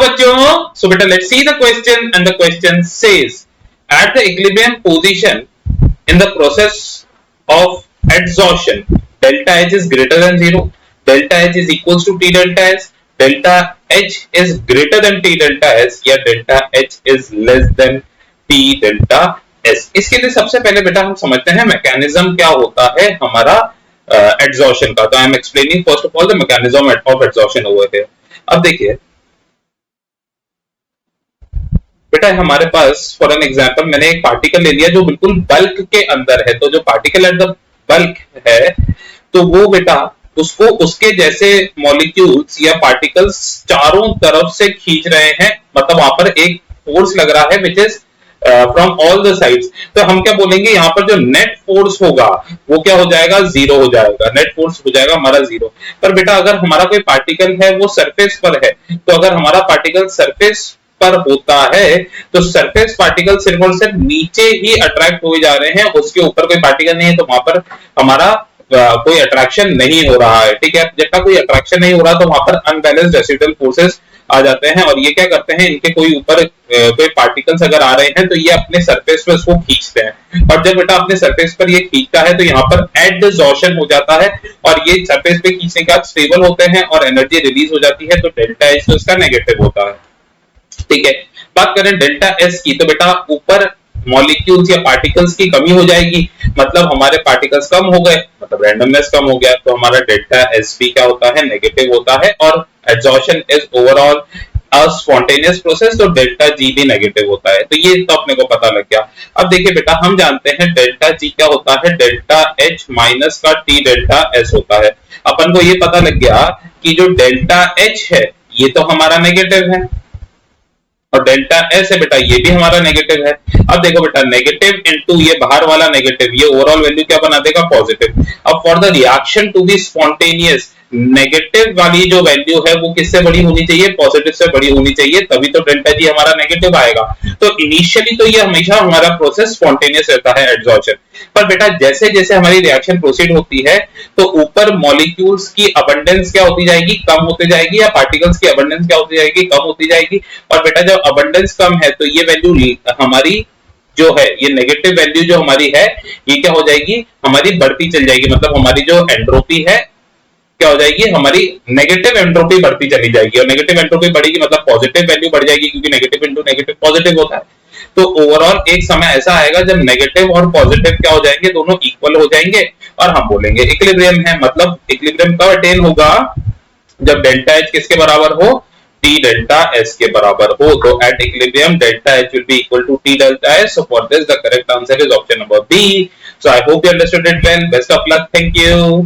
बच्चों, so बेटा let's see the question and the question says at the equilibrium position in the process of adsorption delta H is greater than 0, delta H is equals to T delta S, delta H is greater than T delta S या delta H is less than T delta S। इसके लिए सबसे पहले बेटा हम समझते हैं mechanism क्या होता है हमारा adsorption का। तो I am explaining first of all the mechanism of adsorption over here. अब देखिए बेटा हमारे पास फॉर एन एग्जांपल मैंने एक पार्टिकल ले लिया जो बिल्कुल बल्क के अंदर है। तो जो पार्टिकल एट द बल्क है तो वो बेटा उसको उसके जैसे मॉलिक्यूल्स या पार्टिकल्स चारों तरफ से खींच रहे हैं, मतलब वहां पर एक फोर्स लग रहा है which is from all the sides. तो हम क्या बोलेंगे यहाँ पर जो नेट फोर्स होगा वो क्या हो जाएगा, जीरो हो जाएगा, नेट फोर्स हो जाएगा हमारा जीरो। पर बेटा अगर हमारा कोई पार्टिकल है वो सरफेस पर है, तो अगर हमारा पार्टिकल सरफेस पर होता है तो सरफेस पार्टिकल सिर्फ और सिर्फ नीचे ही अट्रैक्ट हुए जा रहे हैं, उसके ऊपर कोई पार्टिकल नहीं है, तो वहां पर हमारा कोई अट्रैक्शन नहीं हो रहा है। ठीक है, जब तक कोई अट्रैक्शन नहीं हो रहा तो वहां पर अनबैलेंस्ड रेसिडुअल फोर्सेस आ जाते हैं और ये क्या करते हैं, इनके कोई ऊपर कोई पार्टिकल्स अगर आ रहे हैं तो ये अपने सरफेस पे उसको खींचते हैं, और जब बेटा अपने सरफेस पर ये खींचता है तो यहाँ पर एडसॉर्प्शन हो जाता है और ये सरफेस पे खींचने के बाद स्टेबल होते हैं और एनर्जी रिलीज हो जाती है। तो डेल्टा एच तो इसका नेगेटिव होता है। ठीक है, बात करें डेल्टा एस की तो बेटा ऊपर मॉलिक्यूल्स या पार्टिकल्स की कमी हो जाएगी, मतलब हमारे पार्टिकल्स कम हो गए, मतलब रैंडमनेस कम हो गया, तो हमारा डेल्टा एस भी क्या होता है, नेगेटिव होता है। और adsorption is overall a spontaneous process, तो डेल्टा जी भी नेगेटिव होता है। तो ये तो अपने को पता लग गया। अब देखिए बेटा हम जानते हैं डेल्टा जी क्या होता है, डेल्टा एच माइनस का टी डेल्टा एस होता है। अपन को ये पता लग गया कि जो डेल्टा एच है ये तो हमारा नेगेटिव है और डेल्टा एस है बेटा ये भी हमारा नेगेटिव है। अब देखो बेटा नेगेटिव इनटू ये बाहर वाला नेगेटिव, ये ओवरऑल वैल्यू क्या बना देगा, पॉजिटिव। अब for the reaction to be spontaneous negative वाली जो वैल्यू है वो किससे बड़ी होनी चाहिए, पॉजिटिव से बड़ी होनी चाहिए, तभी तो डेल्टा जी हमारा नेगेटिव आएगा। तो इनिशियली तो ये हमेशा हमारा प्रोसेस स्पॉन्टेनियस रहता है एडसॉर्प्शन, पर बेटा जैसे जैसे हमारी रिएक्शन प्रोसीड होती है तो ऊपर मॉलिक्यूल्स की अबंडेंस क्या होती जाएगी, कम होती जाएगी, या पार्टिकल्स की अबंडेंस क्या होती जाएगी, कम होती जाएगी। और बेटा जब अबंडेंस कम है तो ये वैल्यू हमारी जो है, ये नेगेटिव वैल्यू जो हमारी है ये क्या हो जाएगी, हमारी बढ़ती चल जाएगी, मतलब हमारी जो एंट्रोपी है क्या हो जाएगी, हमारी नेगेटिव एंट्रोपी बढ़ती चली जाएगी। और नेगेटिव एंट्रोपी बढ़ेगी मतलब पॉजिटिव वैल्यू बढ़ जाएगी, क्योंकि नेगेटिव इंटू नेगेटिव पॉजिटिव होता है। तो ओवरऑल एक समय ऐसा आएगा जब नेगेटिव और पॉजिटिव क्या हो जाएंगे, दोनों इक्वल हो जाएंगे और हम बोलेंगे इक्विलिब्रियम है। मतलब इक्विलिब्रियम कब अटेन होगा, जब डेल्टा एच किसके बराबर हो, टी डेल्टा एस के बराबर हो। तो at equilibrium delta H will be equal to T delta S. So for this the correct answer is option number B. So I hope you understood it well. Best of luck, thank you.